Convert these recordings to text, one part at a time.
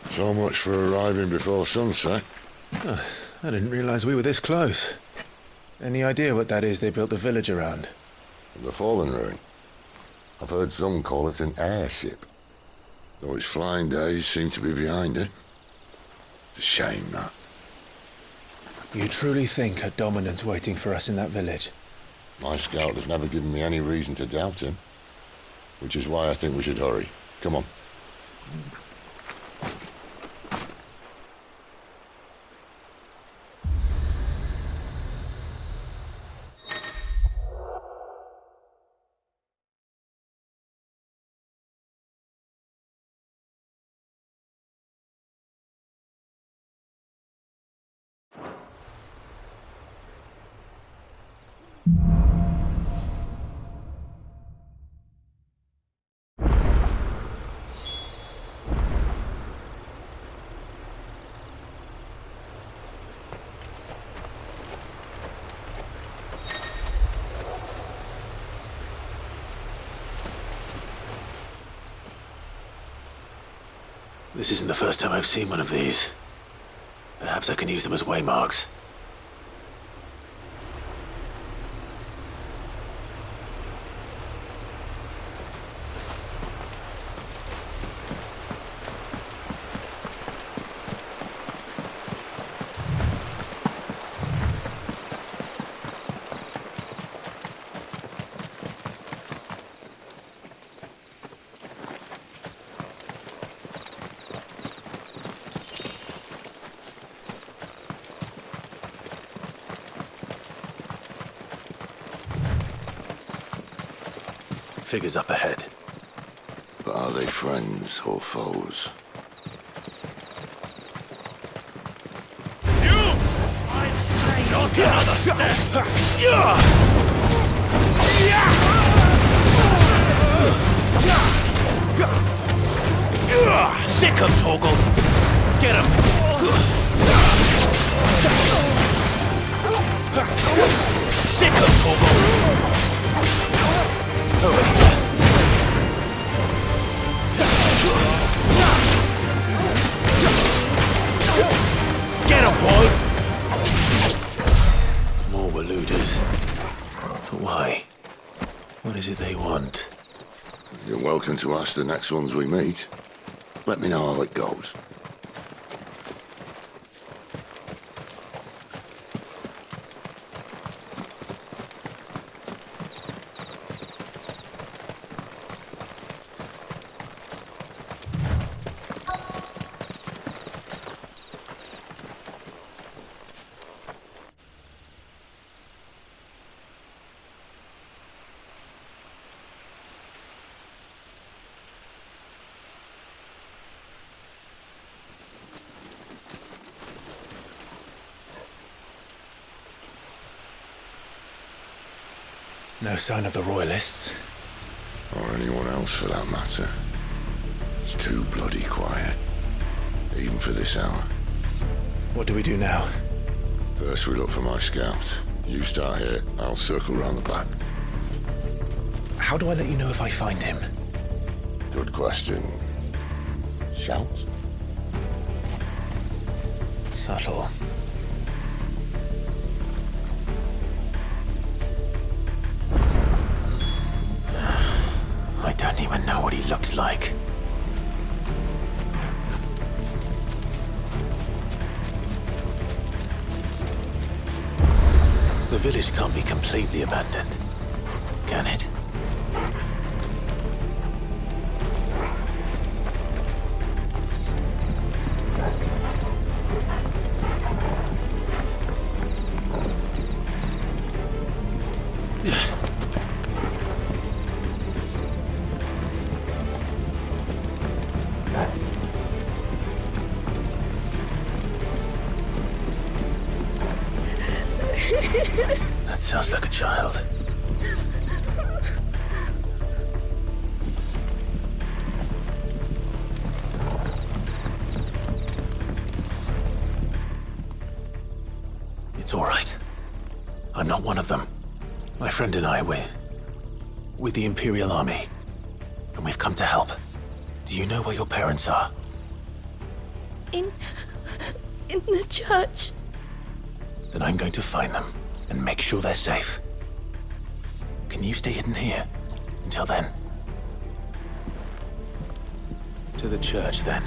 So much for arriving before sunset. Oh, I didn't realize we were this close. Any idea what that is they built the village around? The Fallen Ruin. I've heard some call it an airship. Though its flying days seem to be behind it. It's a shame, that. You truly think a dominant's waiting for us in that village? My scout has never given me any reason to doubt him. Which is why I think we should hurry. Come on. This isn't the first time I've seen one of these. Perhaps I can use them as waymarks. Figures up ahead. But are they friends or foes? Not another step! Sick him, Torgal! Get him! Sick him, Torgal! Over here! Get him, boy! More Waluders. But why? What is it they want? You're welcome to ask the next ones we meet. Let me know how it goes. No sign of the Royalists. Or anyone else for that matter. It's too bloody quiet. Even for this hour. What do we do now? First we look for my scout. You start here, I'll circle round the back. How do I let you know if I find him? Good question. Shout? Subtle. I don't even know what he looks like. The village can't be completely abandoned, can it? That sounds like a child. It's all right. I'm not one of them. My friend and I, we're with the Imperial Army. And we've come to help. Do you know where your parents are? In the church. Then I'm going to find them and make sure they're safe. Can you stay hidden here until then? To the church, then.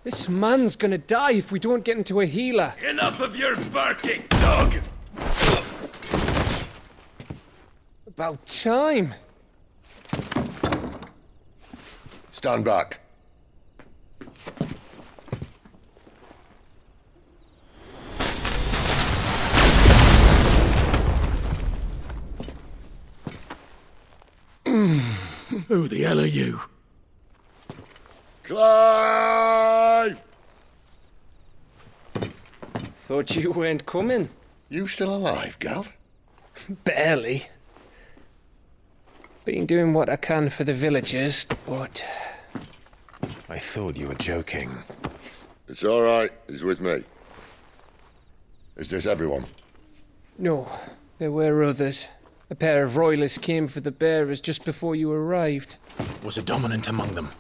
This man's gonna die if we don't get into a healer. Enough of your barking, dog! About time. Stand back. Who the hell are you? Clive! Thought you weren't coming. You still alive, Gav? Barely. Been doing what I can for the villagers, but... I thought you were joking. It's all right. He's with me. Is this everyone? No, there were others. A pair of royalists came for the bearers just before you arrived. Was a dominant among them?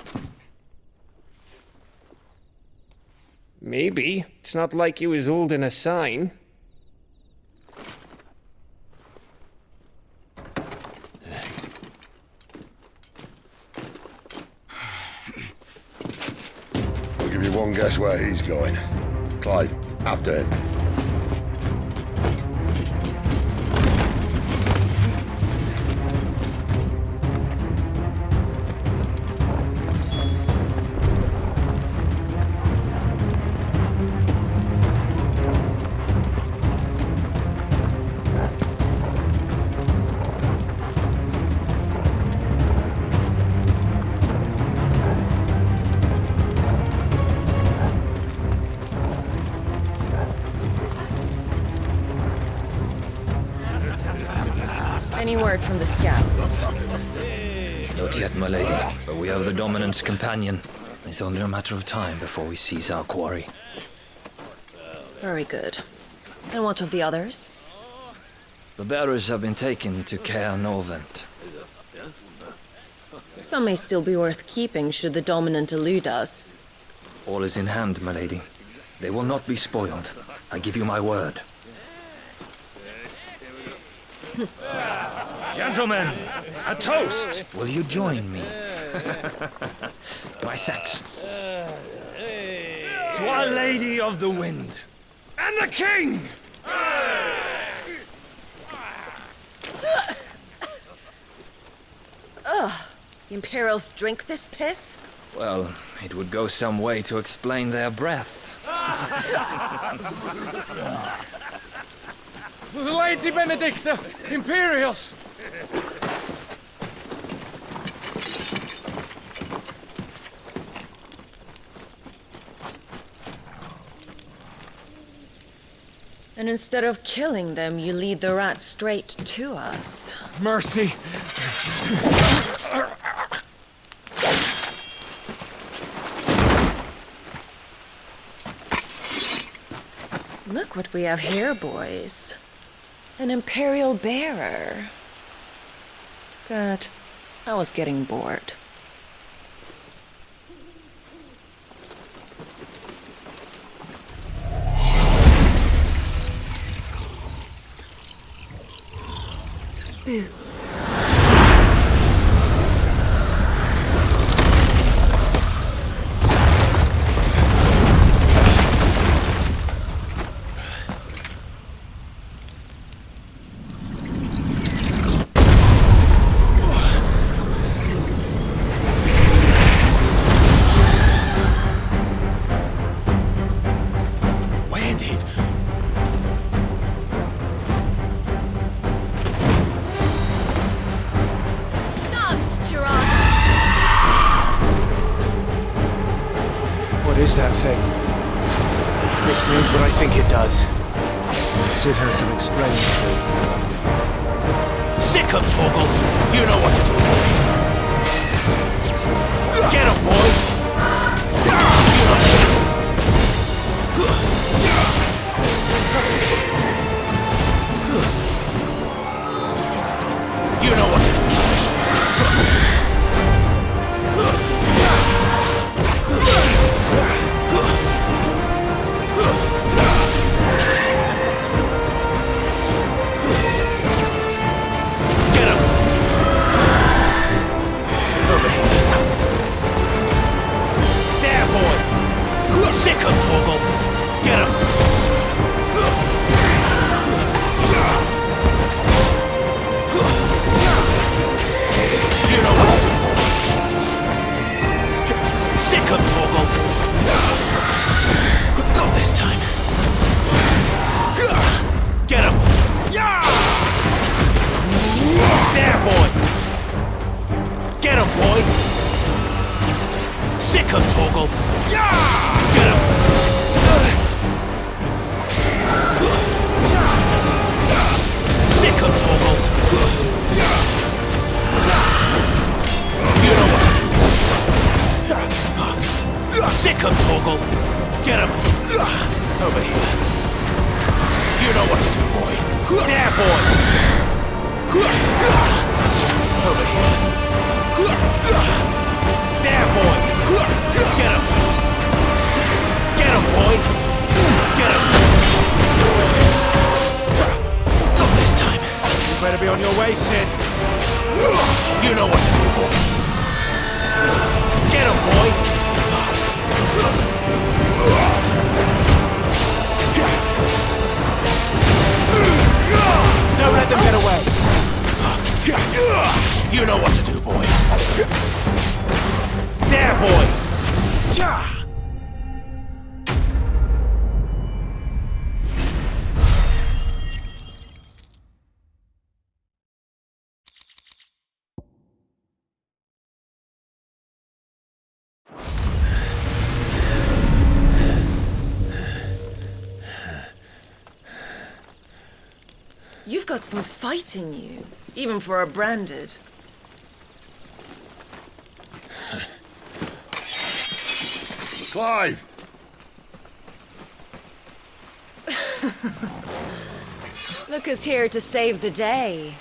Maybe. It's not like he was holding a sign. I'll give you one guess where he's going. Clive, after him. Any word from the scouts? Not yet, my lady, but we have the Dominant's companion. It's only a matter of time before we seize our quarry. Very good. And what of the others? The bearers have been taken to Caer Novent. Some may still be worth keeping should the Dominant elude us. All is in hand, my lady. They will not be spoiled. I give you my word. Gentlemen, a toast! Will you join me? My thanks. To Our Lady of the Wind. And the King! Ugh. The Imperials drink this piss? Well, it would go some way to explain their breath. Lady Benedicta! Imperials! And instead of killing them, you lead the rats straight to us. Mercy! Look what we have here, boys. An Imperial bearer. Good. I was getting bored. Boo. Means what I think it does. Sid has some explaining to do. Sick of Torgal! You know what to do, boy! Get him, boy! You know what to do. Get him! Over here. There, boy! Sick of Torgal! Get him! You know what to do. Sick of Torgal. Not this time. Get him. There, boy. Get him, boy. Sick of Torgal. Get him. Sick of Torgal. You know what to do. Sick of Torgal. Get him. Over here. You know what to do, boy. There, boy. Over here. There, boy. Get him. Get him, boy. Get him. Not this time. You better be on your way, Sid. You know what to do, boy. Get him, boy! Don't let them get away! You know what to do, boy. There, boy! You've got some fight in you, even for a branded. Clive! Lucas here to save the day.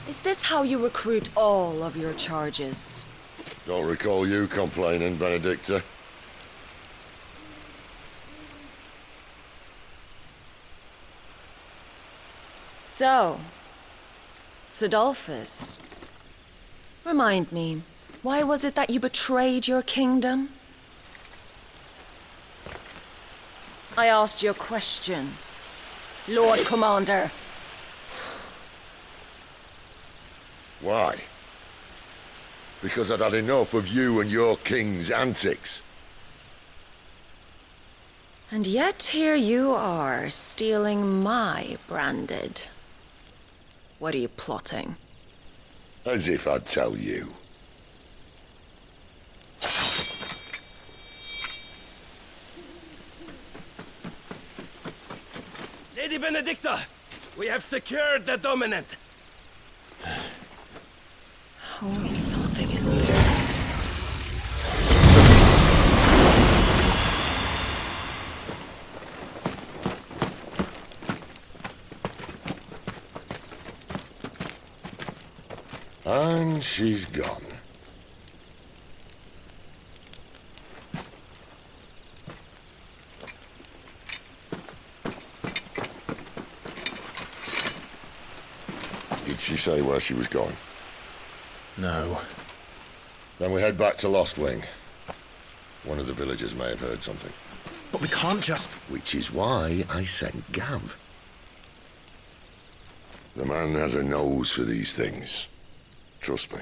Is this how you recruit all of your charges? Don't recall you complaining, Benedicta. So, Sidolphus, remind me, why was it that you betrayed your kingdom? I asked you a question, Lord Commander. Why? Because I'd had enough of you and your king's antics. And yet here you are, stealing my branded. What are you plotting? As if I'd tell you. Lady Benedicta, we have secured the dominant. Oh, something isn't there. And she's gone. Did she say where she was going? No. Then we head back to Lost Wing. One of the villagers may have heard something. But we can't just... Which is why I sent Gav. The man has a nose for these things. Trust me.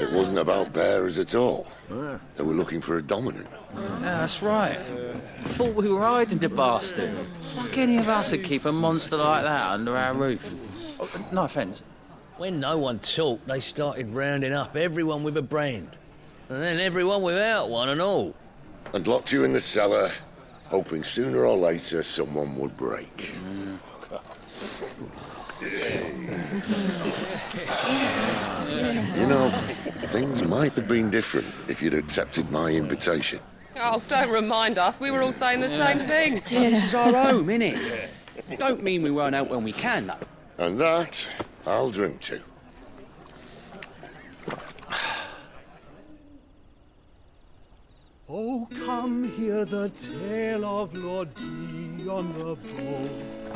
It wasn't about bearers at all. They were looking for a dominant. Yeah, that's right. Thought we were hiding the bastard. Like any of us would keep a monster like that under our roof. Oh, no offence. When no one talked, they started rounding up everyone with a brand. And then everyone without one and all. And locked you in the cellar, hoping sooner or later someone would break. You know, things might have been different if you'd accepted my invitation. Oh, don't remind us. We were all saying the same thing. Yeah, this is our home, innit? Don't mean we won't out when we can, though. And that, I'll drink to. Oh, come hear the tale of Lord D on the bold,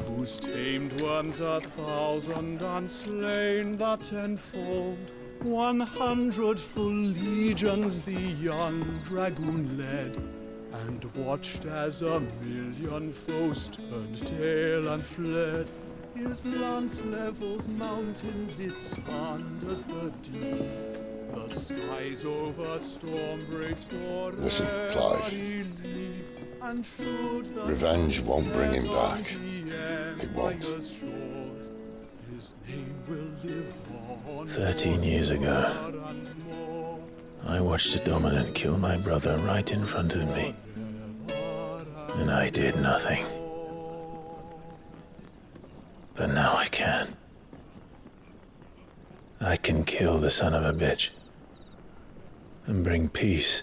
who's tamed worms 1,000 and slain the 10-fold. 100 full legions the young dragoon led, and watched as 1,000,000 foes turned tail and fled. His lance levels mountains, it spanders the deep. The skies over storm breaks for Listen, Clive. Revenge won't bring him back. It won't. 13 years ago, I watched a dominant kill my brother right in front of me, and I did nothing. But now I can. I can kill the son of a bitch and bring peace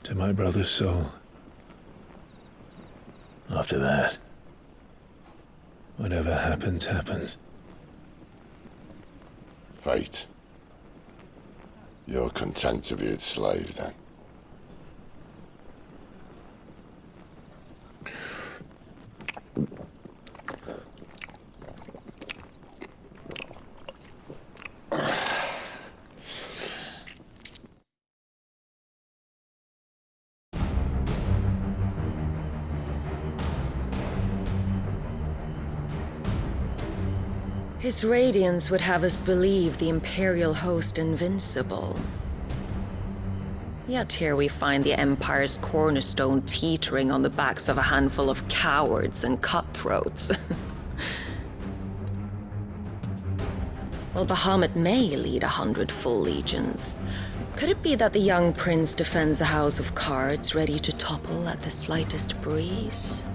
to my brother's soul. After that, whatever happens, happens. Fate. You're content to be its slave, then? His radiance would have us believe the Imperial host invincible. Yet here we find the Empire's cornerstone teetering on the backs of a handful of cowards and cutthroats. Well, Bahamut may lead 100 full legions. Could it be that the young prince defends a house of cards ready to topple at the slightest breeze?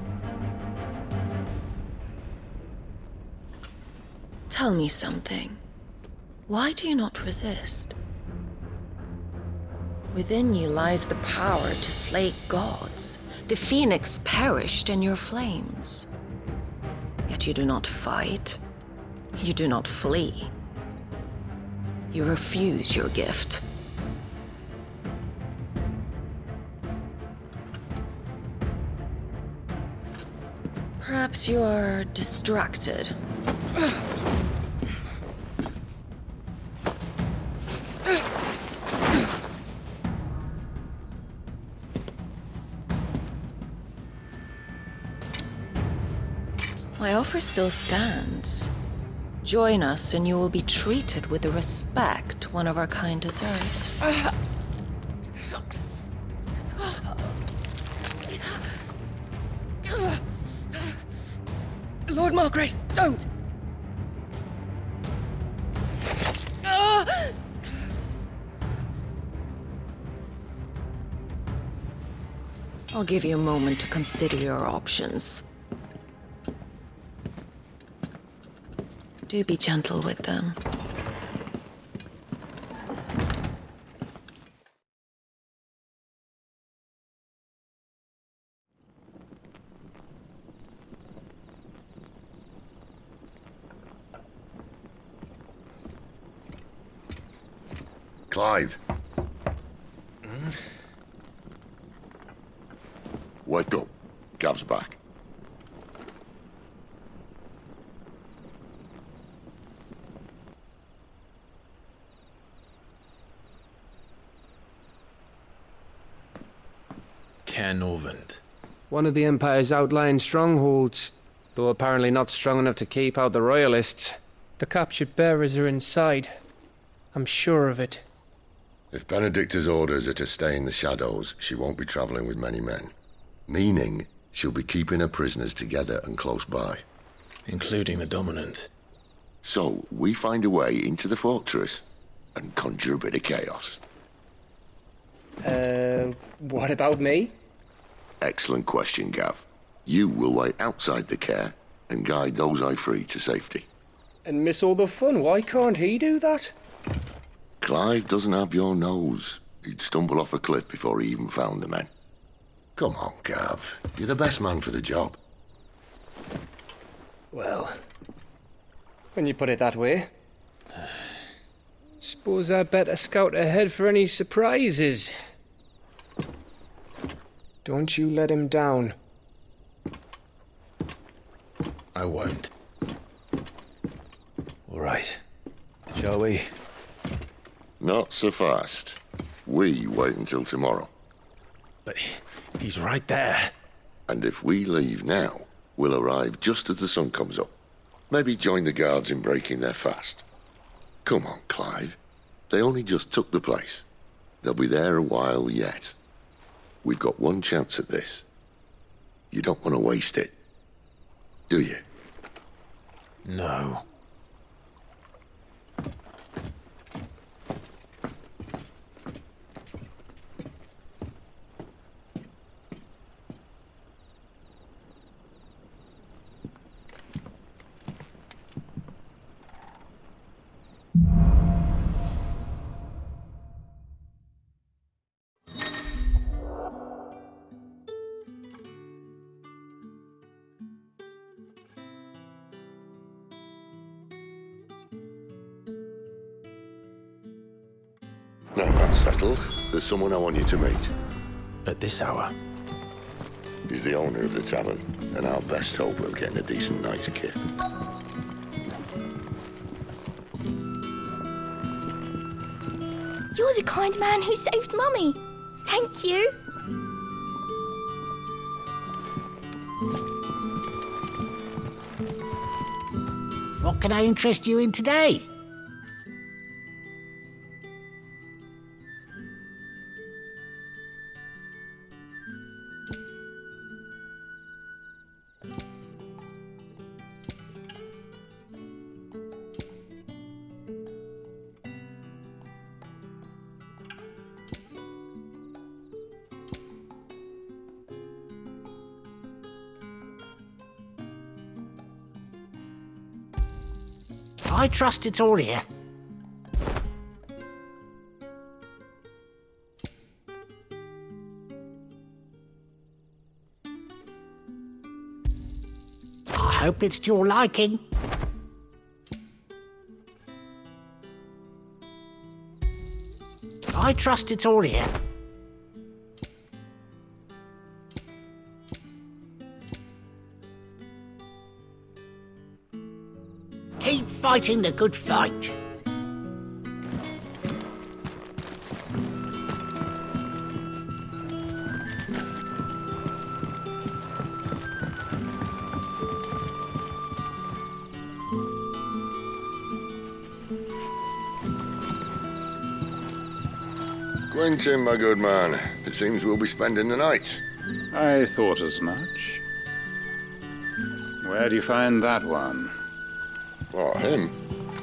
Tell me something. Why do you not resist? Within you lies the power to slay gods. The phoenix perished in your flames. Yet you do not fight. You do not flee. You refuse your gift. Perhaps you are distracted. My offer still stands. Join us and you will be treated with the respect one of our kind deserves. Lord Margrace, don't! I'll give you a moment to consider your options. Do be gentle with them. Clive. Wake up. Gav's back. One of the Empire's outlying strongholds, though apparently not strong enough to keep out the Royalists. The captured bearers are inside. I'm sure of it. If Benedicta's orders are to stay in the shadows, she won't be traveling with many men. Meaning, she'll be keeping her prisoners together and close by. Including the Dominant. So, we find a way into the fortress and conjure a bit of chaos. What about me? Excellent question, Gav. You will wait outside the care and guide those I free to safety. And miss all the fun. Why can't he do that? Clive doesn't have your nose. He'd stumble off a cliff before he even found the men. Come on, Gav. You're the best man for the job. Well, when you put it that way. Suppose I'd better scout ahead for any surprises. Don't you let him down. I won't. All right. Shall we? Not so fast. We wait until tomorrow. But he's right there. And if we leave now, we'll arrive just as the sun comes up. Maybe join the guards in breaking their fast. Come on, Clive. They only just took the place. They'll be there a while yet. We've got one chance at this. You don't want to waste it, do you? No. Now that's settled. There's someone I want you to meet. At this hour? He's the owner of the tavern, and our best hope of getting a decent night's kip. You're the kind man who saved Mummy. Thank you. What can I interest you in today? I trust it's all here. I hope it's to your liking. I trust it's all here. Keep fighting the good fight. Quentin, my good man. It seems we'll be spending the night. I thought as much. Where do you find that one? What, him?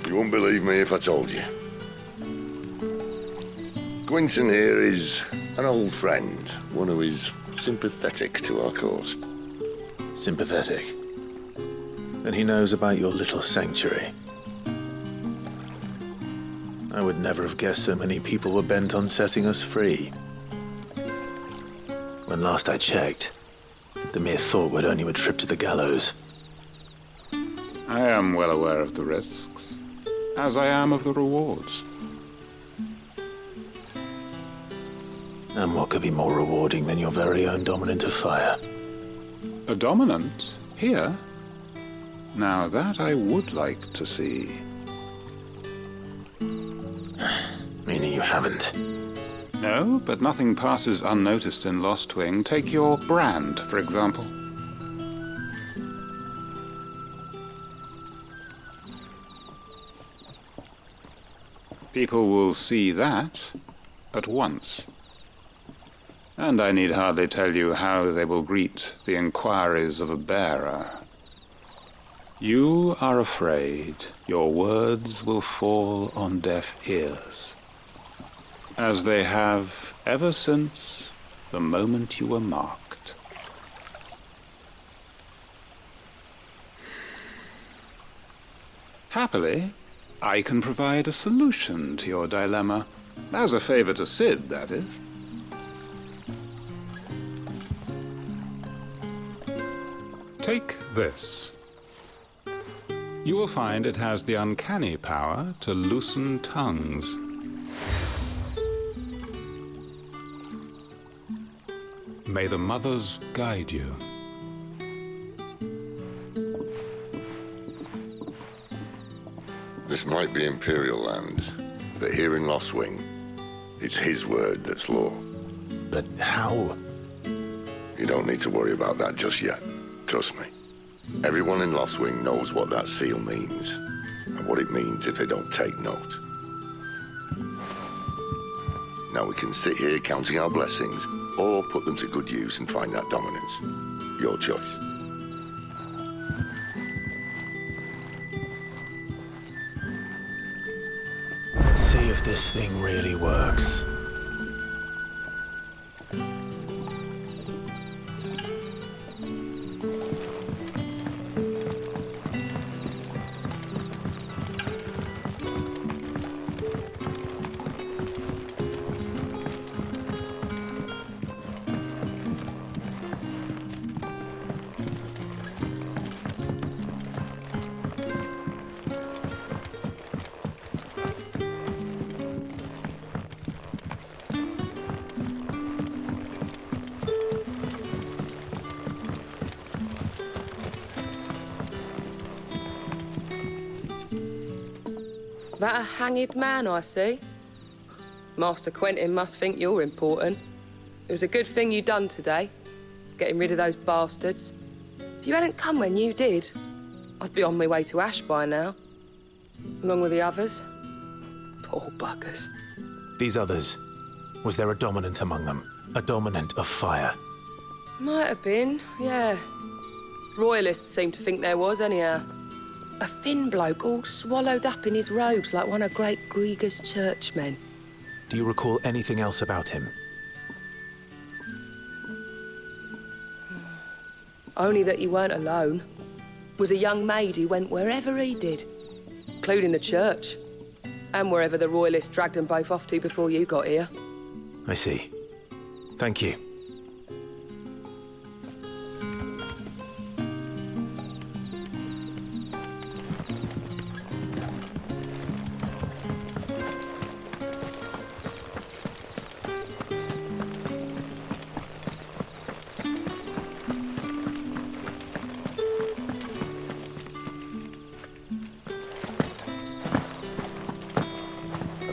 You wouldn't believe me if I told you. Quentin here is an old friend, one who is sympathetic to our cause. Sympathetic? Then he knows about your little sanctuary. I would never have guessed so many people were bent on setting us free. When last I checked, the mere thought would earn you a trip to the gallows. I am well aware of the risks, as I am of the rewards. And what could be more rewarding than your very own dominant of fire? A dominant? Here? Now that I would like to see. Meaning you haven't? No, but nothing passes unnoticed in Lostwing. Take your brand, for example. People will see that at once. And I need hardly tell you how they will greet the inquiries of a bearer. You are afraid your words will fall on deaf ears, as they have ever since the moment you were marked. Happily, I can provide a solution to your dilemma, as a favor to Sid, that is. Take this. You will find it has the uncanny power to loosen tongues. May the mothers guide you. This might be Imperial land, but here in Lostwing, it's his word that's law. But how? You don't need to worry about that just yet. Trust me. Everyone in Lostwing knows what that seal means, and what it means if they don't take note. Now we can sit here counting our blessings, or put them to good use and find that dominance. Your choice. Let's see if this thing really works. That a hanged man I see? Master Quentin must think you're important. It was a good thing you done today, getting rid of those bastards. If you hadn't come when you did, I'd be on my way to Ash by now, along with the others. Poor buggers. These others, was there a dominant among them? A dominant of fire? Might have been, yeah. Royalists seem to think there was, anyhow. A thin bloke all swallowed up in his robes like one of Great Grieger's churchmen. Do you recall anything else about him? Only that he weren't alone. Was a young maid who went wherever he did, including the church, and wherever the Royalists dragged them both off to before you got here. I see. Thank you.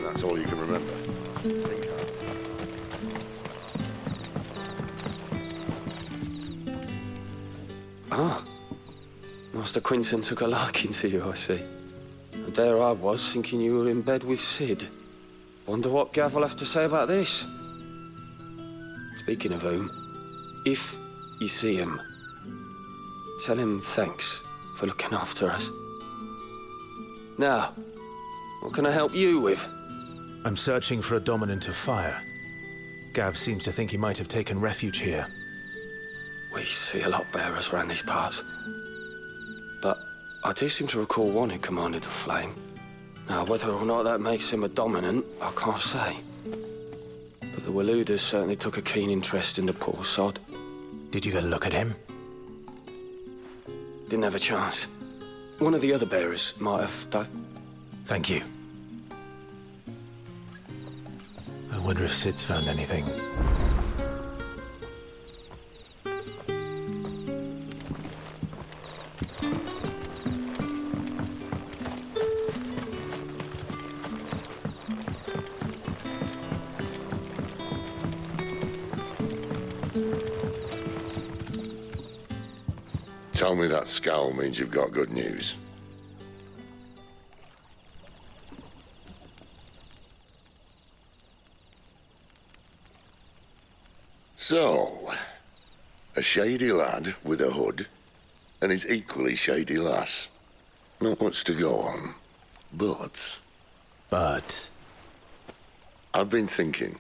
That's all you can remember. Think Ah. Master Quinton took a liking to you, I see. And there I was, thinking you were in bed with Sid. Wonder what Gav will have to say about this. Speaking of whom, if you see him, tell him thanks for looking after us. Now, what can I help you with? I'm searching for a dominant of fire. Gav seems to think he might have taken refuge here. We see a lot bearers around these parts. But I do seem to recall one who commanded the flame. Now, whether or not that makes him a dominant, I can't say. But the Waluders certainly took a keen interest in the poor sod. Did you get a look at him? Didn't have a chance. One of the other bearers might have, though. Thank you. I wonder if Sid's found anything. Tell me that scowl means you've got good news. So, a shady lad with a hood, and his equally shady lass. Not much to go on, but... But? I've been thinking,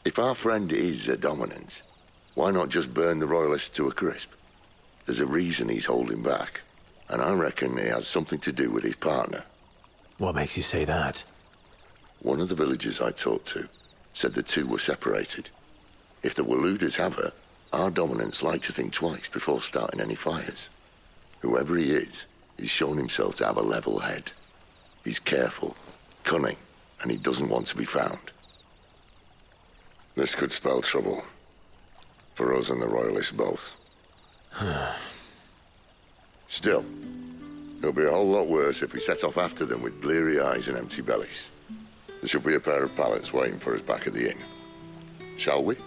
if our friend is a dominant, why not just burn the royalists to a crisp? There's a reason he's holding back, and I reckon it has something to do with his partner. What makes you say that? One of the villagers I talked to said the two were separated. If the Waluders have her, our dominants like to think twice before starting any fires. Whoever he is, he's shown himself to have a level head. He's careful, cunning, and he doesn't want to be found. This could spell trouble. For us and the Royalists both. Still, it'll be a whole lot worse if we set off after them with bleary eyes and empty bellies. There should be a pair of pallets waiting for us back at the inn. Shall we?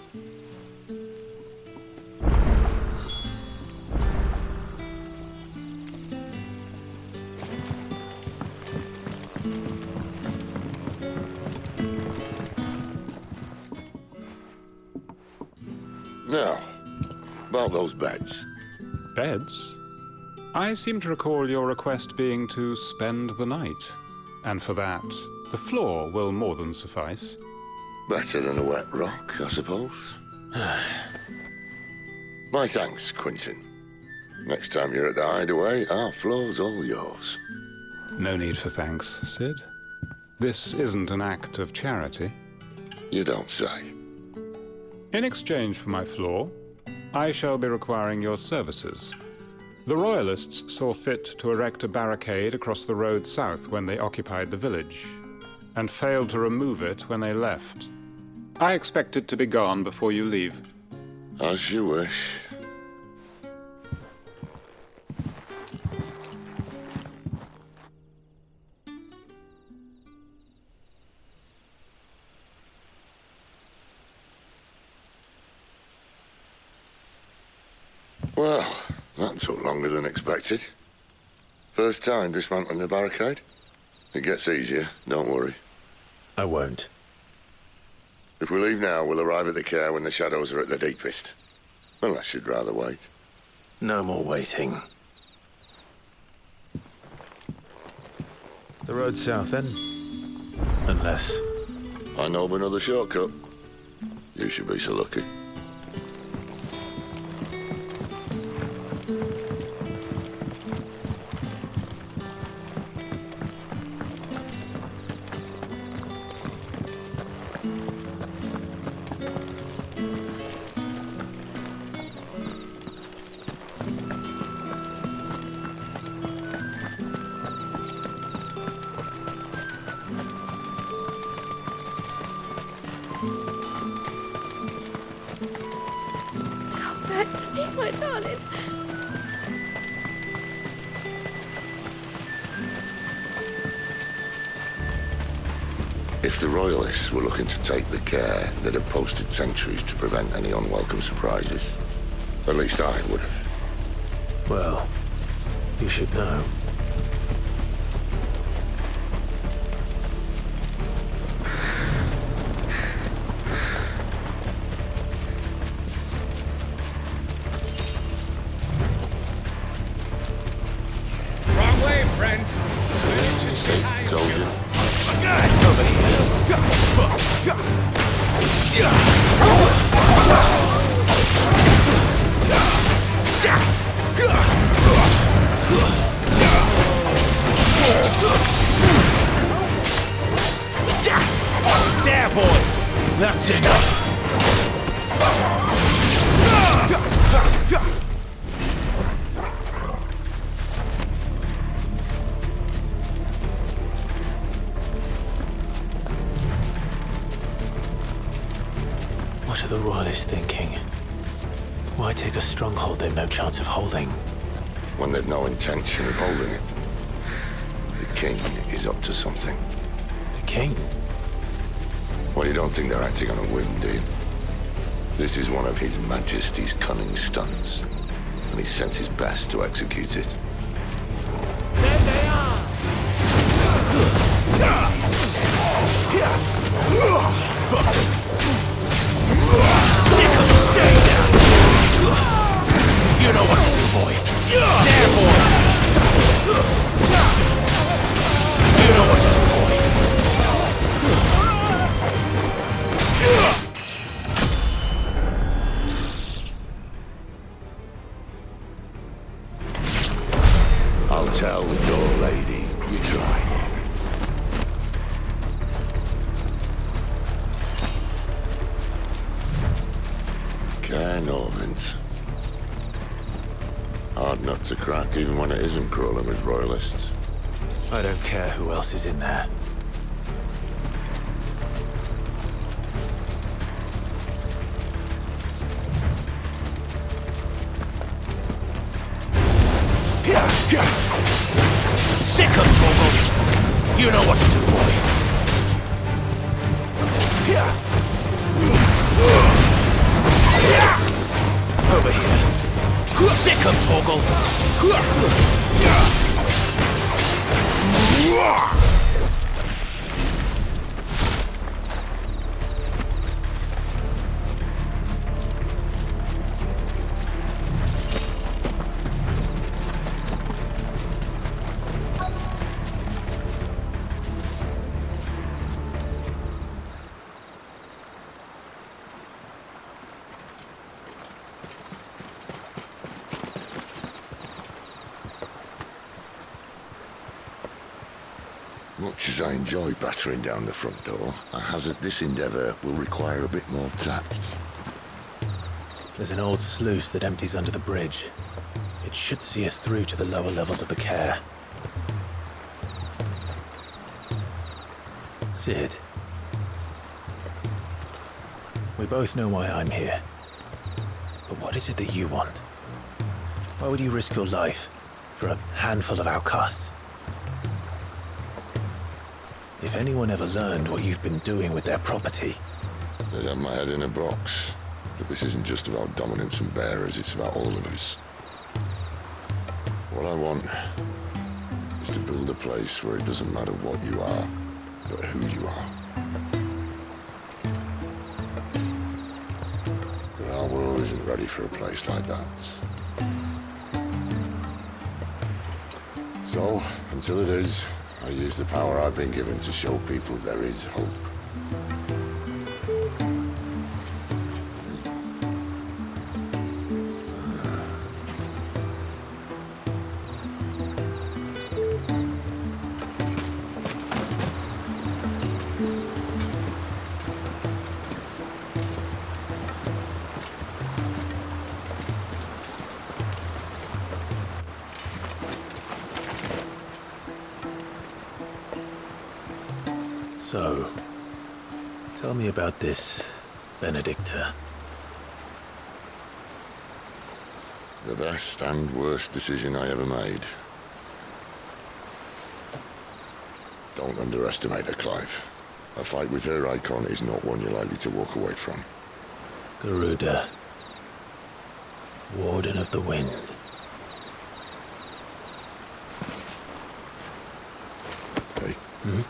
Now, about those beds. Beds? I seem to recall your request being to spend the night. And for that, the floor will more than suffice. Better than a wet rock, I suppose. My thanks, Quinton. Next time you're at the hideaway, our floor's all yours. No need for thanks, Sid. This isn't an act of charity. You don't say. In exchange for my floor, I shall be requiring your services. The Royalists saw fit to erect a barricade across the road south when they occupied the village, and failed to remove it when they left. I expect it to be gone before you leave. As you wish. Well, that took longer than expected. First time dismantling the barricade? It gets easier, don't worry. I won't. If we leave now, we'll arrive at the care when the shadows are at the deepest. Unless you'd rather wait. No more waiting. The road south, then? Unless... I know of another shortcut. You should be so lucky. Back to me, my darling. If the Royalists were looking to take the care, they'd have posted sentries to prevent any unwelcome surprises. At least I would have. Well, you should know. There, boy! That's enough! What are the Royalists thinking? Why take a stronghold they've no chance of holding? When they've no intention of holding it. The king is up to something. The king? Well, you don't think they're acting on a whim, do you? This is one of His Majesty's cunning stunts, and he sent his best to execute it. There they are! Sick of staying! Yeah, no, Vince. Hard nut to crack, even when it isn't crawling with royalists. I don't care who else is in there. Sick of Torgal! You know what to do, boy. Over here. Sick of Torgal! Much as I enjoy battering down the front door, I hazard this endeavour will require a bit more tact. There's an old sluice that empties under the bridge. It should see us through to the lower levels of the care. Sid. We both know why I'm here. But what is it that you want? Why would you risk your life for a handful of outcasts? If anyone ever learned what you've been doing with their property... They'd have my head in a box. But this isn't just about dominance and bearers, it's about all of us. What I want is to build a place where it doesn't matter what you are, but who you are. But our world isn't ready for a place like that. So, until it is, I use the power I've been given to show people there is hope. So, tell me about this, Benedicta. The best and worst decision I ever made. Don't underestimate her, Clive. A fight with her icon is not one you're likely to walk away from. Garuda, Warden of the Wind. Hey. Hmm?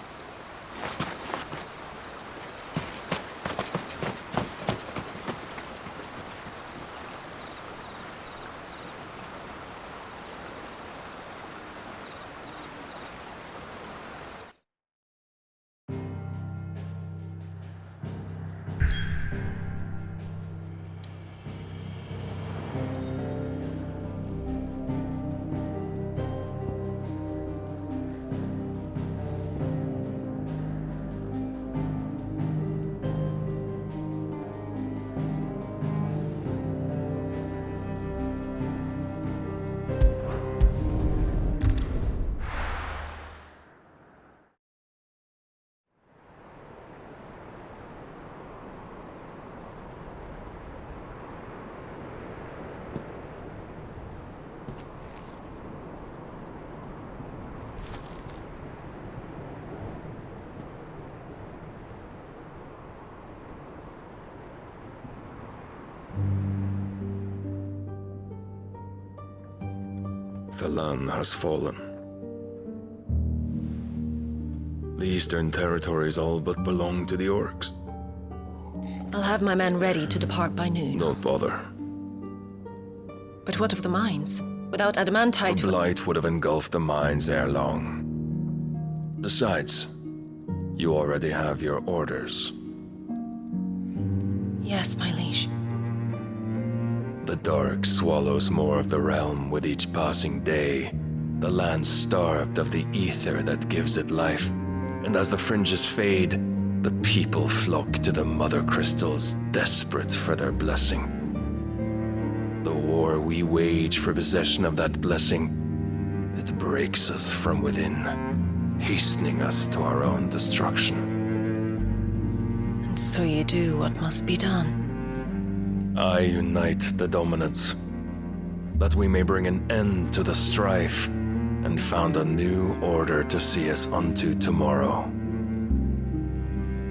The land has fallen. The Eastern territories all but belong to the orcs. I'll have my men ready to depart by noon. Don't bother. But what of the mines? Without adamantite... The blight would have engulfed the mines ere long. Besides, you already have your orders. Yes, my liege. The dark swallows more of the realm with each passing day. The land starved of the ether that gives it life. And as the fringes fade, the people flock to the mother crystals, desperate for their blessing. The war we wage for possession of that blessing, it breaks us from within, hastening us to our own destruction. And so you do what must be done. I unite the dominants, that we may bring an end to the strife, and found a new order to see us unto tomorrow.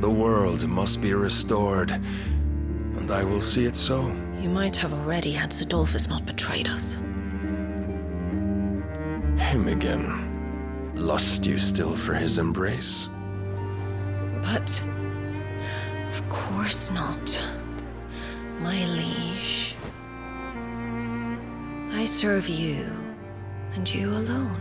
The world must be restored, and I will see it so. You might have already had Sidolphus not betrayed us. Him again. Lust you still for his embrace? But of course not, my liege. I serve you, and you alone.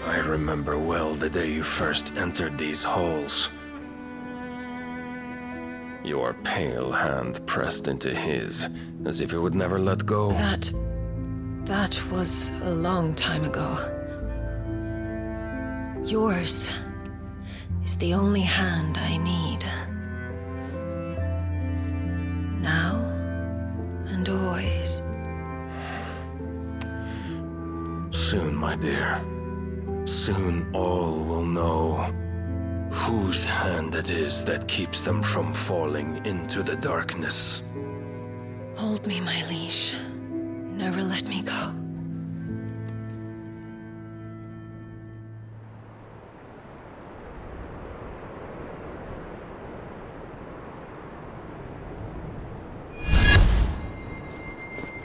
I remember well the day you first entered these halls. Your pale hand pressed into his, as if it would never let go. That was a long time ago. Yours is the only hand I need. Now and always. Soon, my dear. Soon all will know whose hand it is that keeps them from falling into the darkness. Hold me, my liege. Never let me go.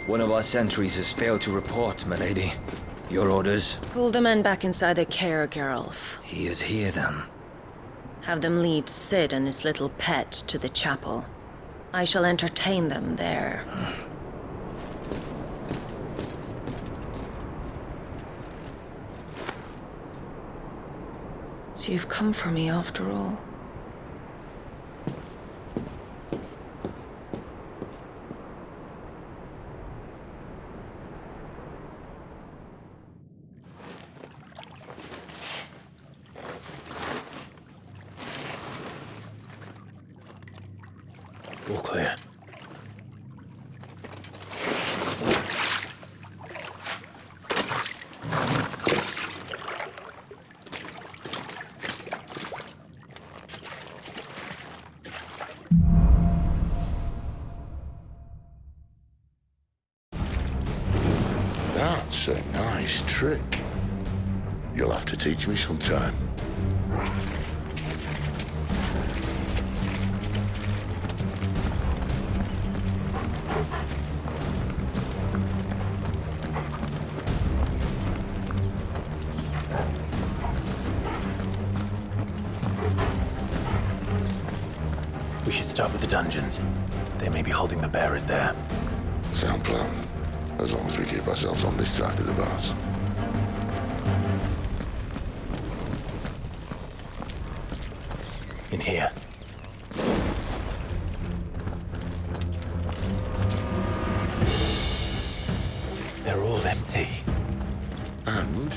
One of our sentries has failed to report, milady. Your orders? Pull the men back inside the care, Geralf. He is here, then. Have them lead Sid and his little pet to the chapel. I shall entertain them there. So you've come for me after all. All clear. That's a nice trick. You'll have to teach me sometime. We should start with the dungeons. They may be holding the bearers there. Sound plan. As long as we keep ourselves on this side of the bars. In here. They're all empty. And?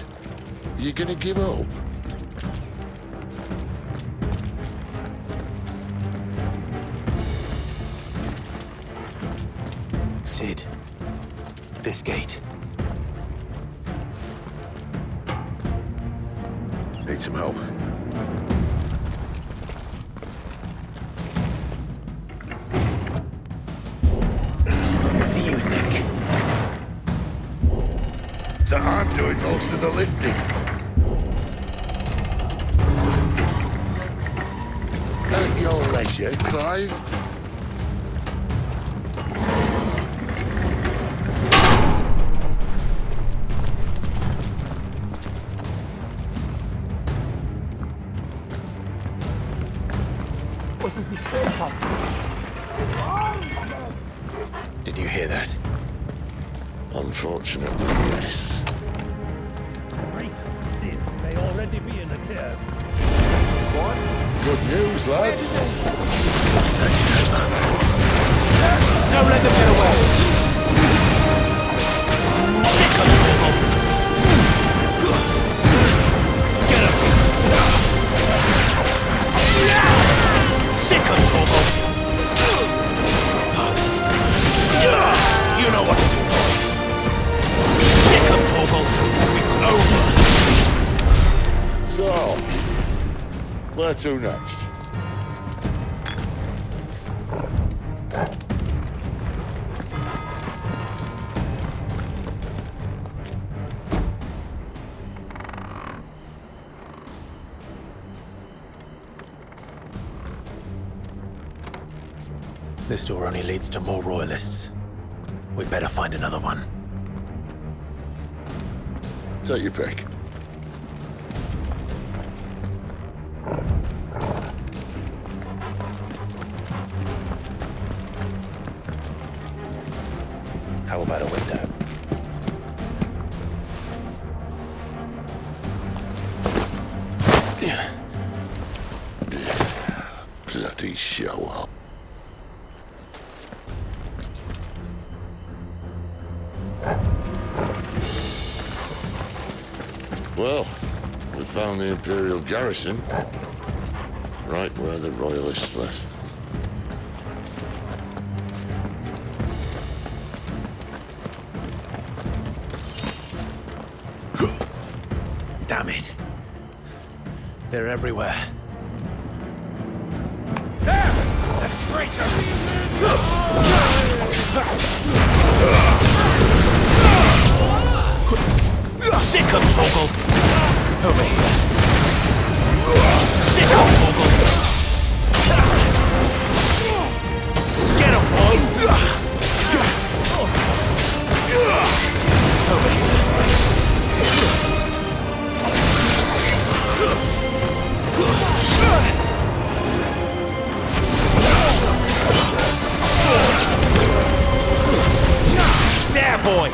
You're gonna give up? Sid. This gate. Need some help? What do you think? That I'm doing most of the lifting. At your leisure, Clive. Did you hear that? Unfortunately, yes. May already be in the care. What? Good news, lads. Don't let them get away. Sit control. Get him. Sit control. Where to next? This door only leads to more royalists. We'd better find another one. Take your pick. How about a window? Bloody show up. Well, we found the Imperial garrison, right where the Royalists left them. Damn it. They're everywhere. There! That traitor! Sick of Torgal! Over here. Sick of Torgal! Get him, boy! Over here. There, boy!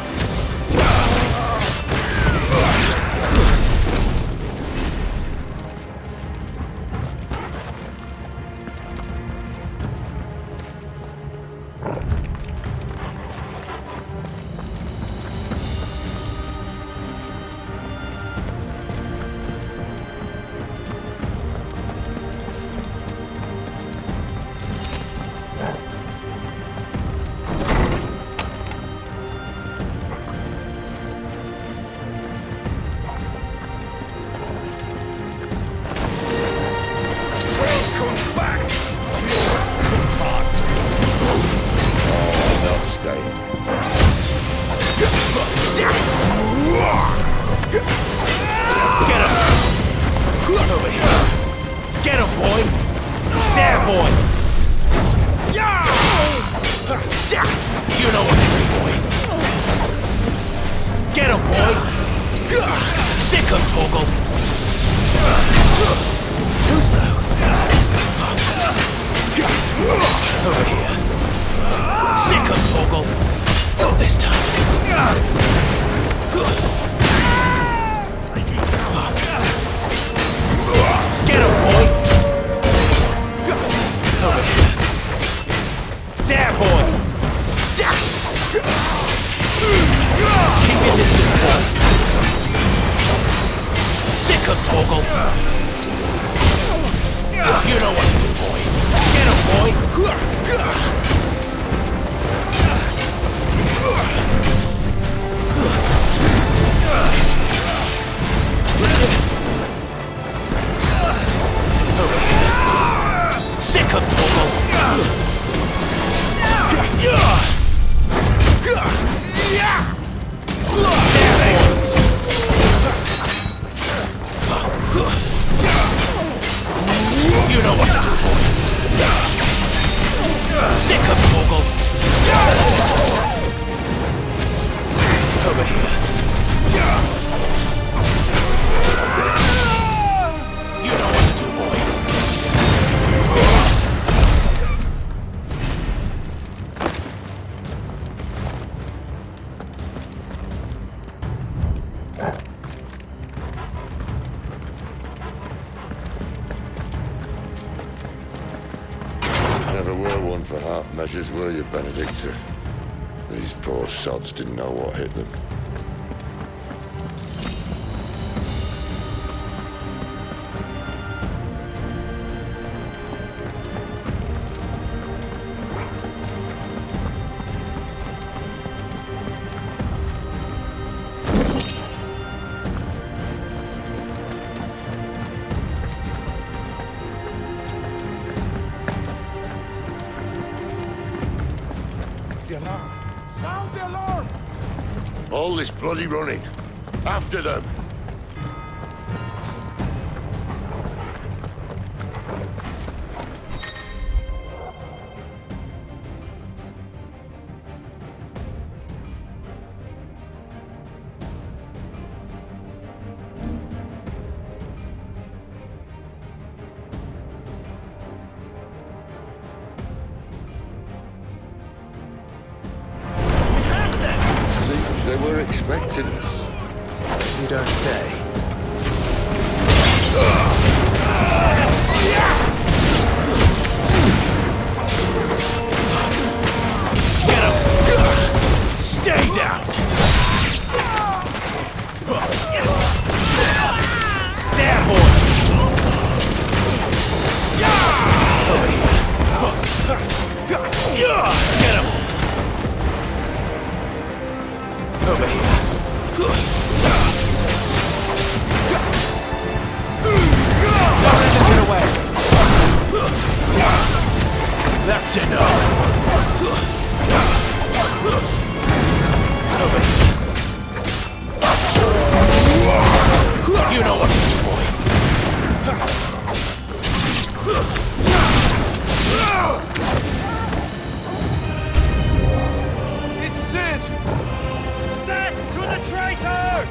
Never were one for half measures, were you, Benedicta? These poor sods didn't know what hit them. All this bloody running. After them! They were expecting us. You don't say. Get him! Stay down! There, boy! Get him! Over here. Don't let them get away. That's enough. Over here. You know what to do, boy. It's Sid! Back to the traitor!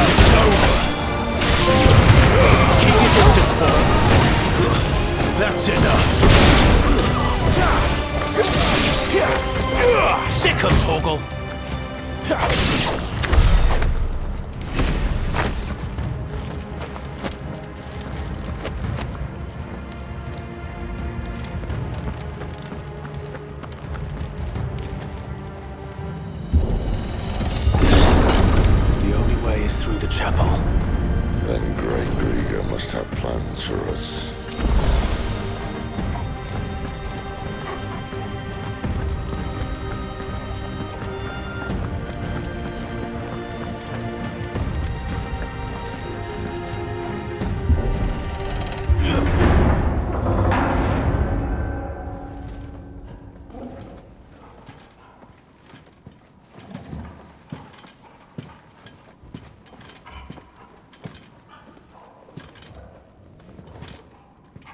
It's over. Keep your distance, boy. That's enough. Sick of Torgal. Through the chapel. Then Great Grieger must have plans for us.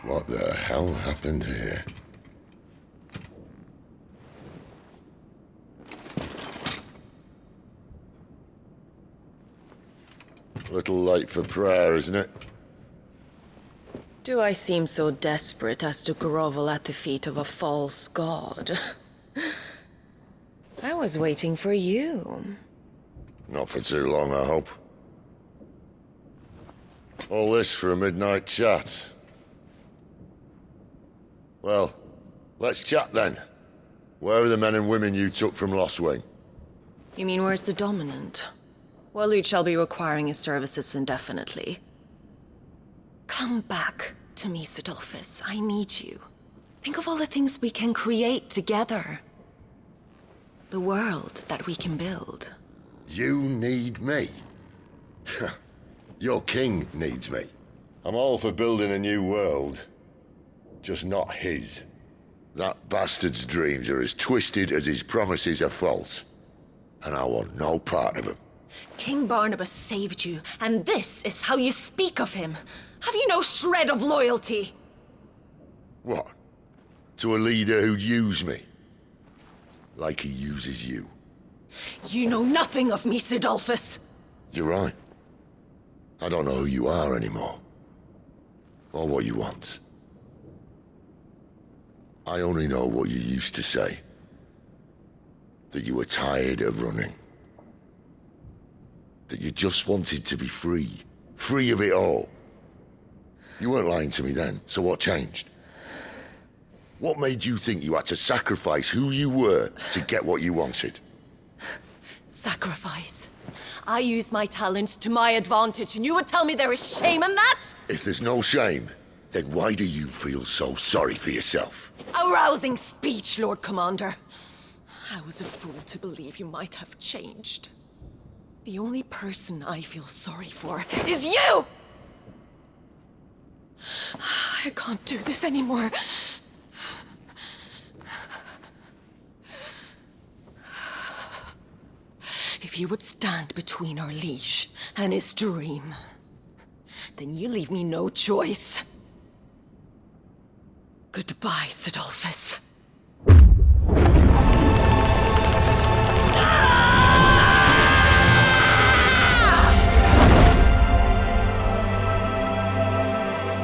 What the hell happened here? A little late for prayer, isn't it? Do I seem so desperate as to grovel at the feet of a false god? I was waiting for you. Not for too long, I hope. All this for a midnight chat. Well, let's chat then. Where are the men and women you took from Lostwing? You mean where's the dominant? Well, we shall be requiring his services indefinitely. Come back to me, Sidolphus. I need you. Think of all the things we can create together. The world that we can build. You need me? Your king needs me. I'm all for building a new world. Just not his. That bastard's dreams are as twisted as his promises are false. And I want no part of them. King Barnabas saved you, and this is how you speak of him. Have you no shred of loyalty? What? To a leader who'd use me? Like he uses you. You know nothing of me, Sidolphus. You're right. I don't know who you are anymore. Or what you want. I only know what you used to say. That you were tired of running. That you just wanted to be free. Free of it all. You weren't lying to me then, so what changed? What made you think you had to sacrifice who you were to get what you wanted? Sacrifice? I use my talents to my advantage, and you would tell me there is shame in that? If there's no shame, then why do you feel so sorry for yourself? A rousing speech, Lord Commander. I was a fool to believe you might have changed. The only person I feel sorry for is you! I can't do this anymore. you would stand between our leash and his dream, then you leave me no choice. Goodbye, Sidolphus.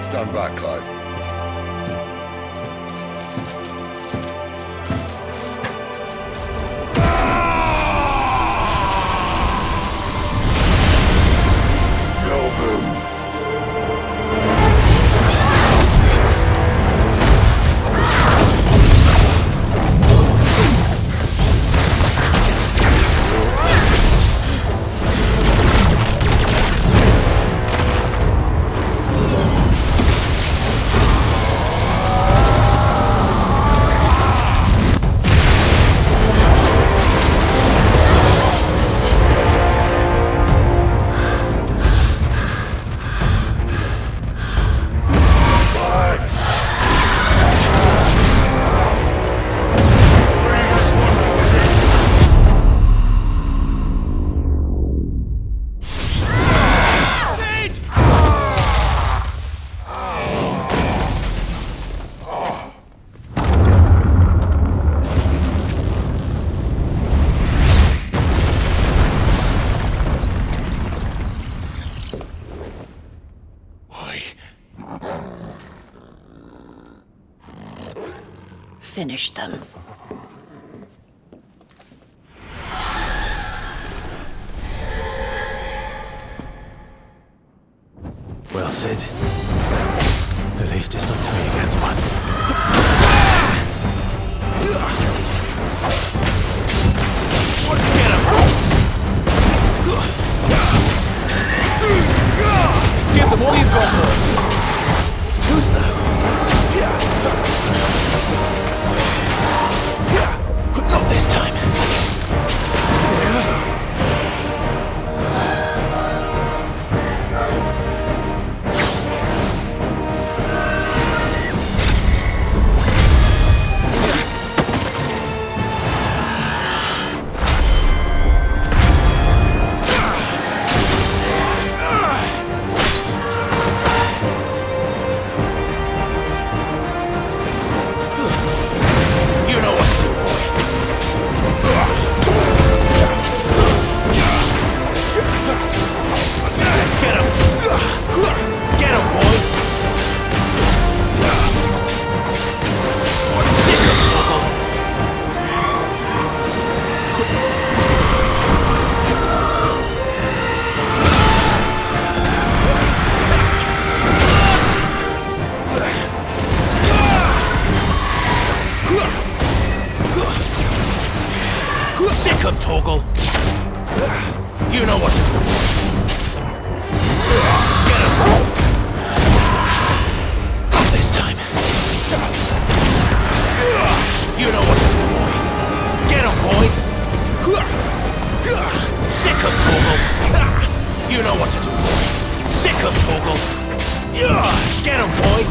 Stand back, Clive. Finish them. Well, Sid. At least it's not 3 against 1. Get him! Give them all you've got, boy. Too slow. Not this time. Sick of Torgal. You know what to do. Get him. Not this time. You know what to do, boy. Get him, boy. Sick of Torgal. You know what to do, boy. Sick of Torgal. Get him, boy.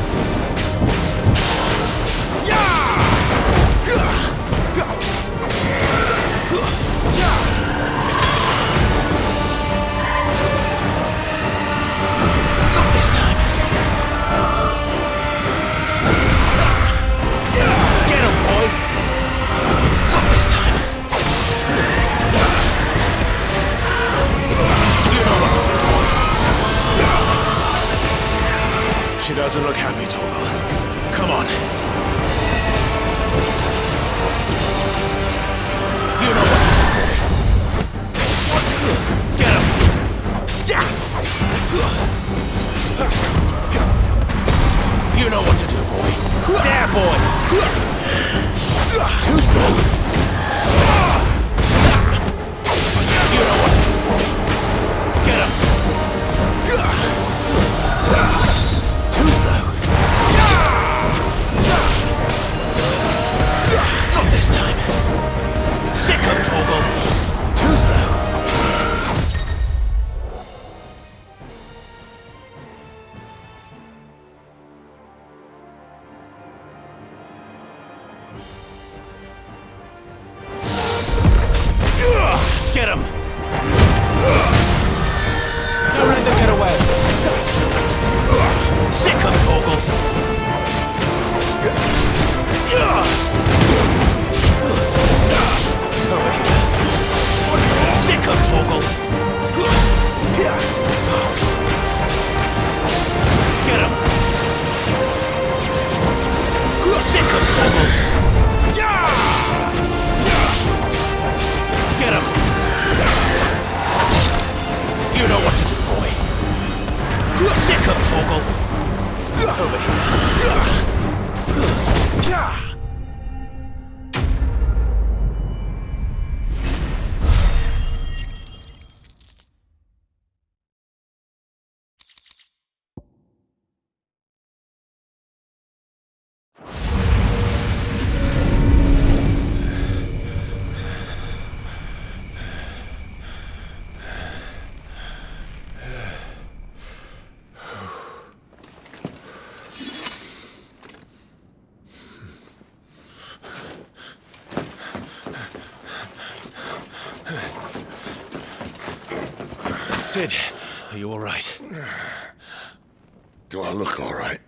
Not this time. Get him, boy. Not this time. You know what to do, boy. She doesn't look happy, Torgal. Come on. You know what to do, boy. Get him. You know what to do, boy. There, boy. Too slow. You know what to do, boy. Get him. Too slow. Sid, are you all right? Do I look all right?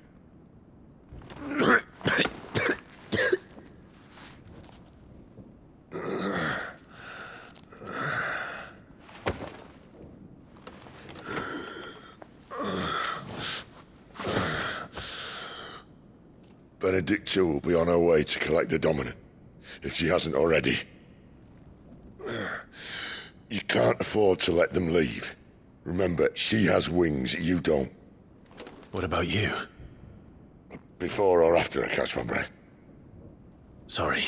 Benedicta will be on her way to collect the Dominant, if she hasn't already. You can't afford to let them leave. Remember, she has wings, you don't. What about you? Before or after I catch my breath? Sorry.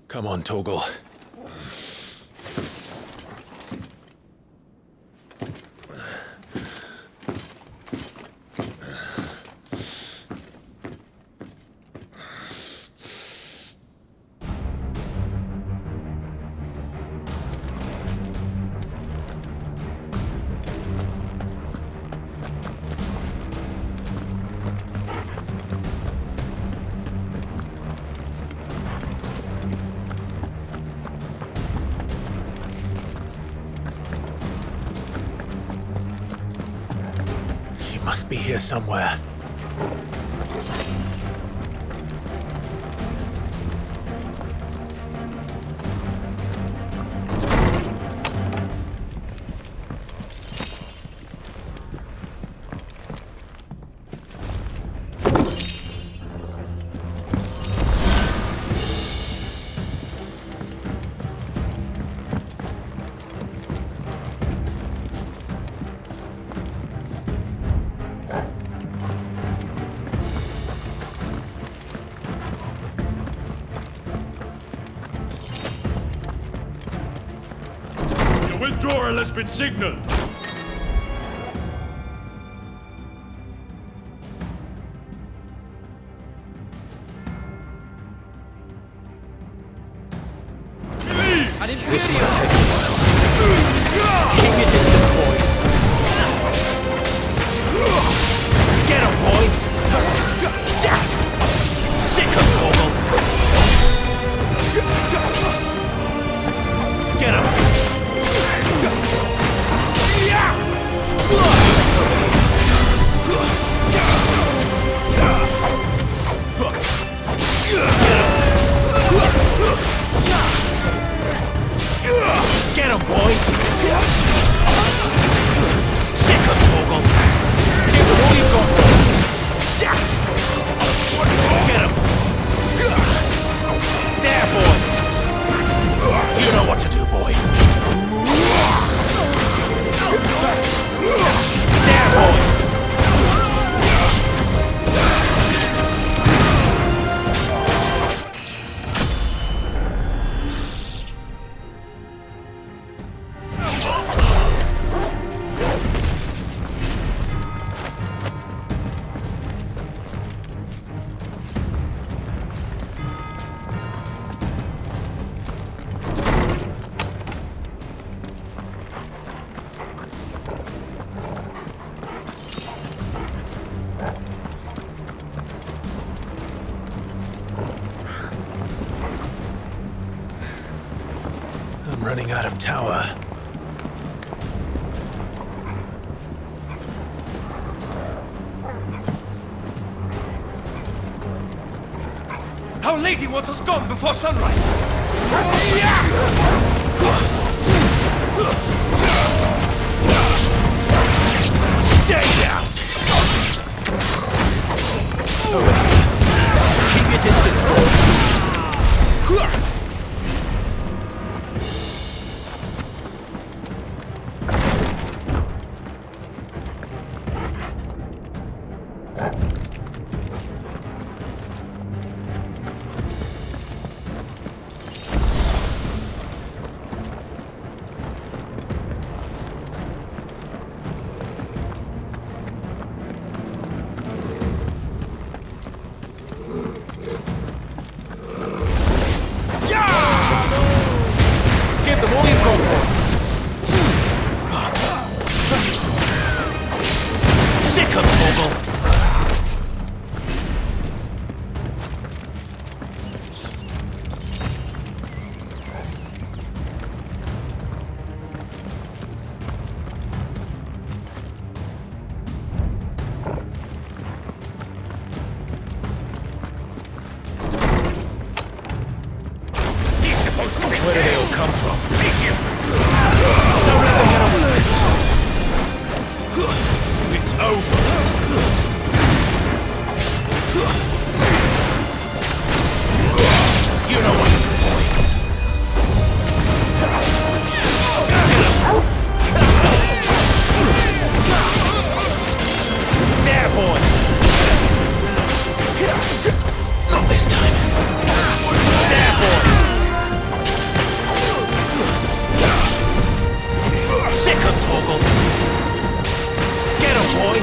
Come on, Torgal. Must be here somewhere. Withdrawal has been signaled. This might take a while. Keep your distance, boy. Get him, boy. Sick of Torgal. Get him. Get him, boy! Sick of Torgal! Give him all you've got! Get him! There, boy! You know what to do, boy! There, boy! Running out of tower. How late he wants us gone before sunrise! Stay down! Keep your distance, boy. Where do they all come from? Don't let them get away! It's over! You know what to do, boy! There, boy! Not this time! There, boy! Sick of Torgal! Get him, boy!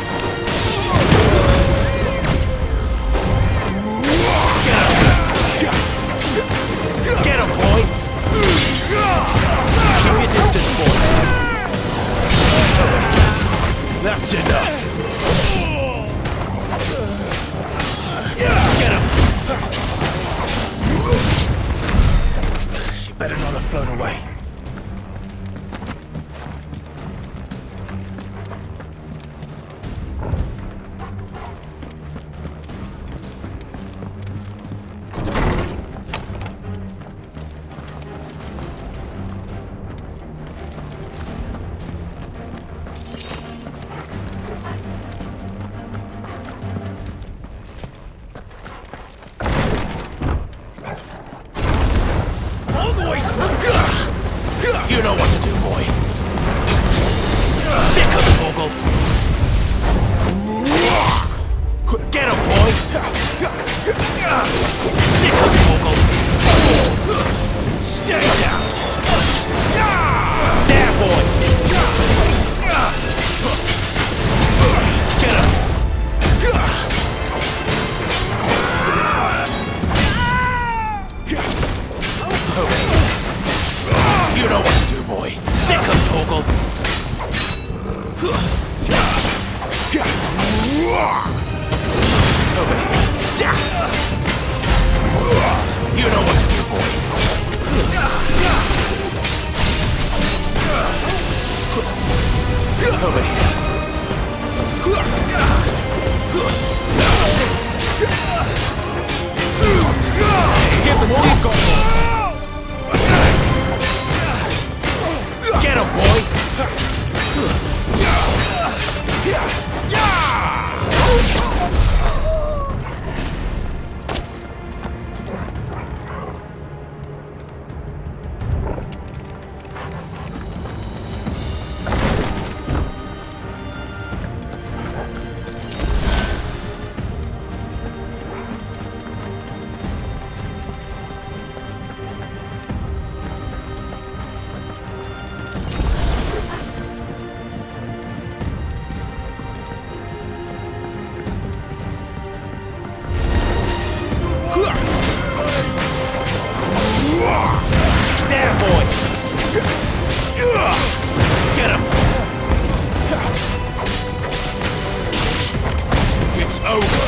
Get him, boy! Keep your distance, boy! That's enough! Get him! She better not have flown away. You know what to do, boy. Sick of Torgal. Get him, boy. Sick of Torgal. Stay down. There, boy. Get him. You know what to do, boy. Sick of Torgal. Over here. You know what to do, boy. Over here. Give them all you've got, boy. Get him, boy! There, boy! Get him! It's over!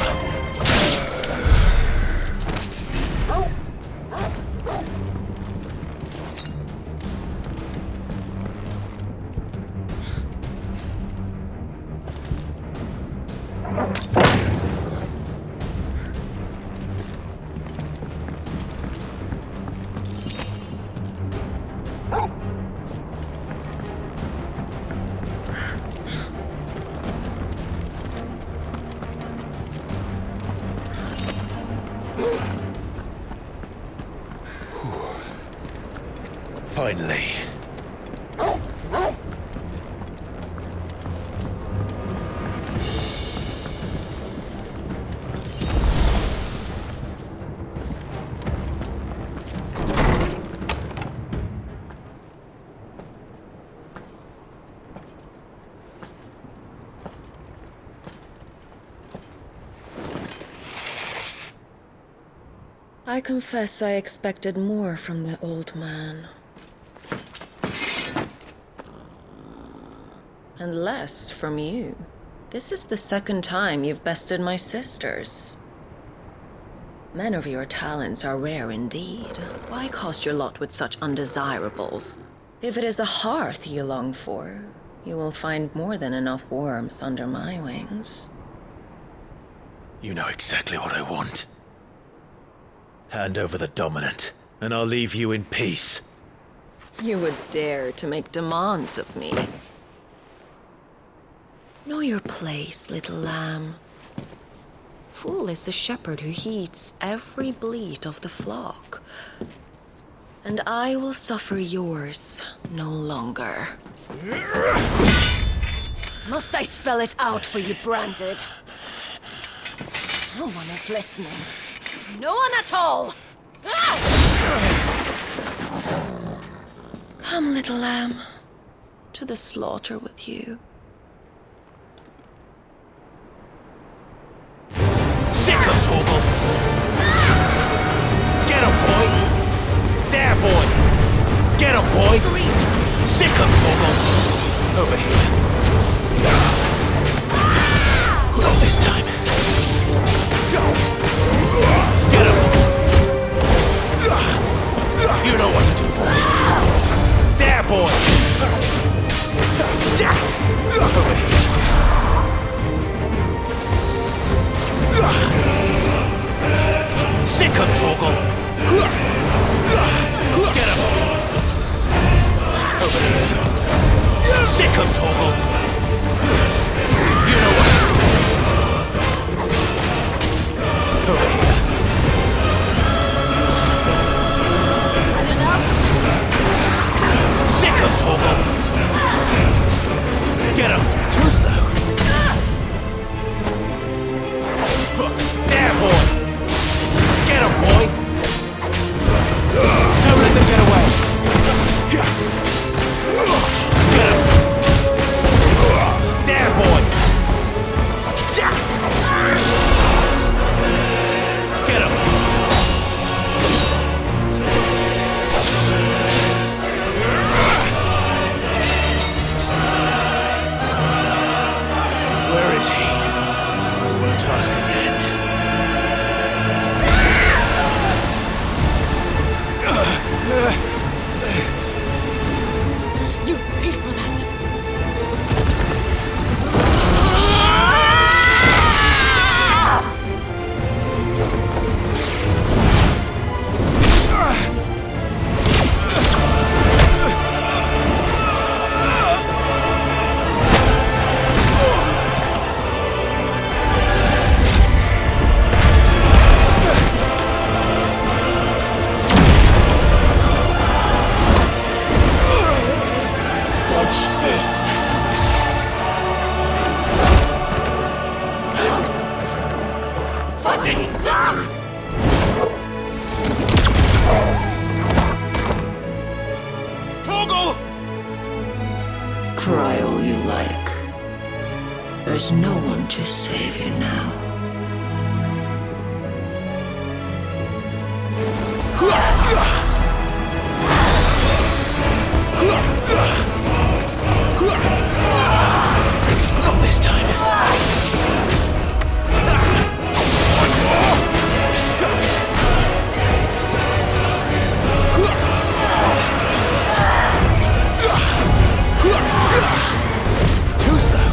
Finally. I confess I expected more from the old man. And less from you. This is the second time you've bested my sisters. Men of your talents are rare indeed. Why cast your lot with such undesirables? If it is the hearth you long for, you will find more than enough warmth under my wings. You know exactly what I want. Hand over the dominant, and I'll leave you in peace. You would dare to make demands of me. Know your place, little lamb. Fool is the shepherd who heeds every bleat of the flock. And I will suffer yours no longer. Must I spell it out for you, Branded? No one is listening. No one at all! Come, little lamb, to the slaughter with you. Sick him, Torgal! Get him, boy! There, boy! Get him, boy! Sick him, Torgal! Over here. Not this time. Get him! You know what to do, boy. There, boy! Over here. Sick him, Torgal! Get him! Over here. Sick him, Torgal! You know what to do. Over here. Sick him, Torgal! Get him! Too slow. There, boy! Get him, boy! Don't let them get away! Get him! There, boy! Get him! Where is he? We won't ask again. You paid for that! Cry all you like. There's no one to save you now. Not this time. Too slow.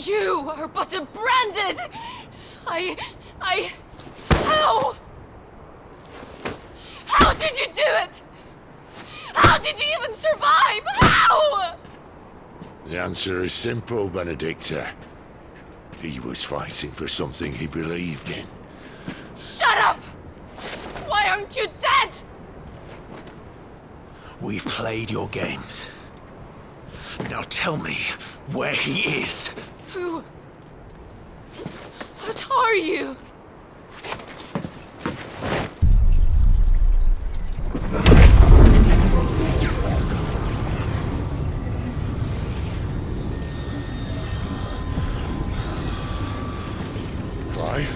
You are but a branded! How? How did you do it? How did you even survive? How? The answer is simple, Benedicta. He was fighting for something he believed in. Shut up! Why aren't you dead? We've played your games. Now tell me where he is. Who? What are you? Clive?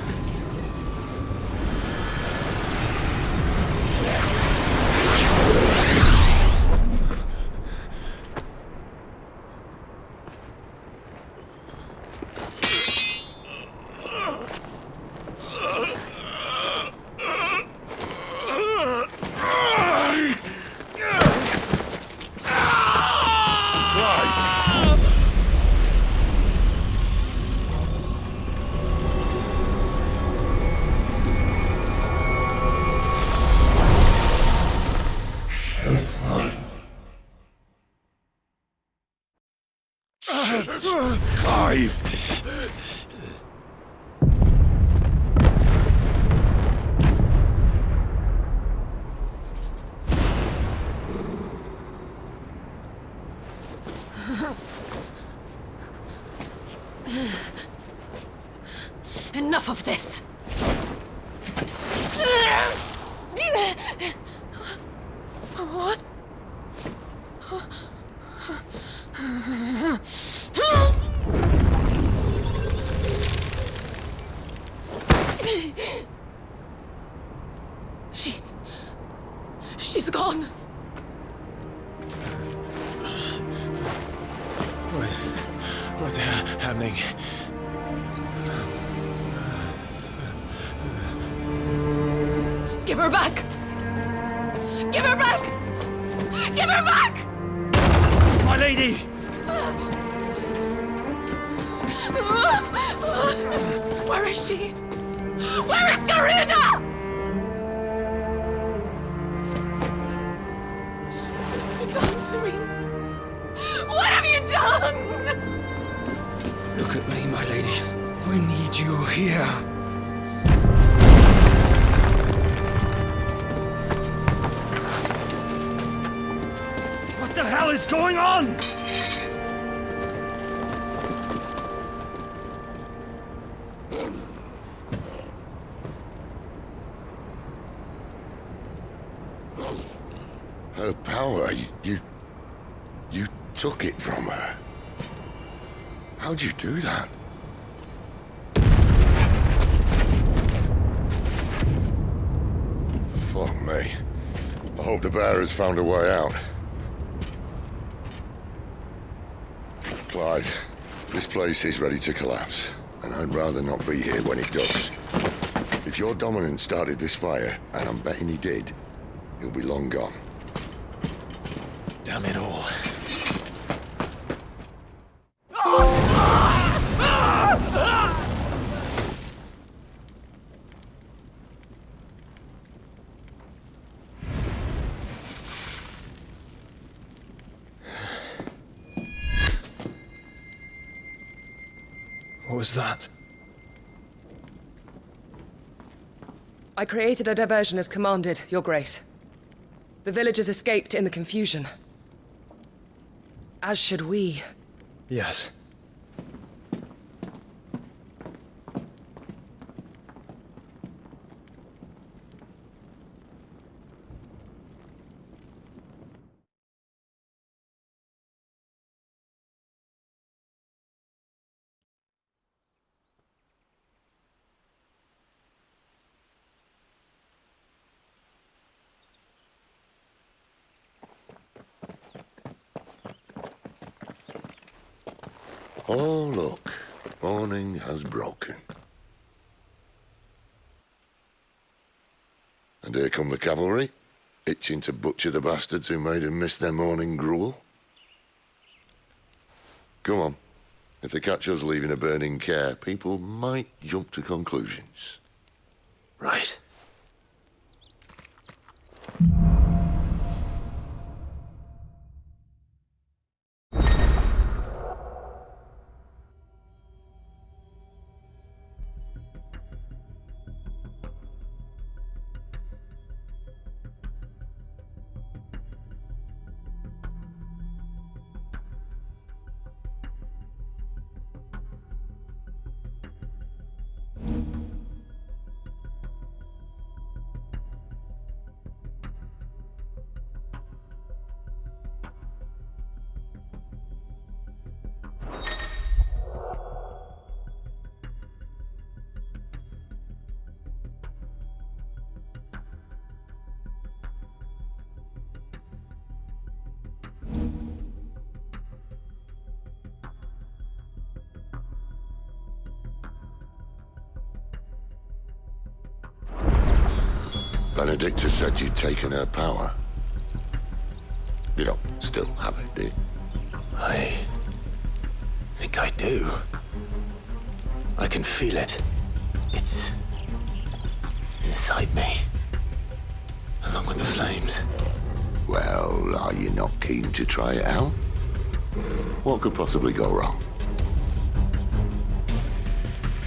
Clive! Enough of this! What? She's gone. What's happening? Give her back! Give her back! Give her back! My lady! Where is she? Where is Garuda? to me? What have you done? Look at me, my lady. I need you here. What the hell is going on? Her power, you took it from her. How'd you do that? Fuck me. I hope the bear has found a way out. Clive, this place is ready to collapse, and I'd rather not be here when it does. If your dominant started this fire, and I'm betting he did, he'll be long gone. Damn it all. What was that? I created a diversion as commanded, Your Grace. The villagers escaped in the confusion. As should we. Yes. Oh, look. Morning has broken. And here come the cavalry, itching to butcher the bastards who made them miss their morning gruel. Come on. If they catch us leaving a burning care, people might jump to conclusions. Right. Benedicta said you'd taken her power. You don't still have it, do you? I think I do. I can feel it. It's inside me, along with the flames. Well, are you not keen to try it out? What could possibly go wrong?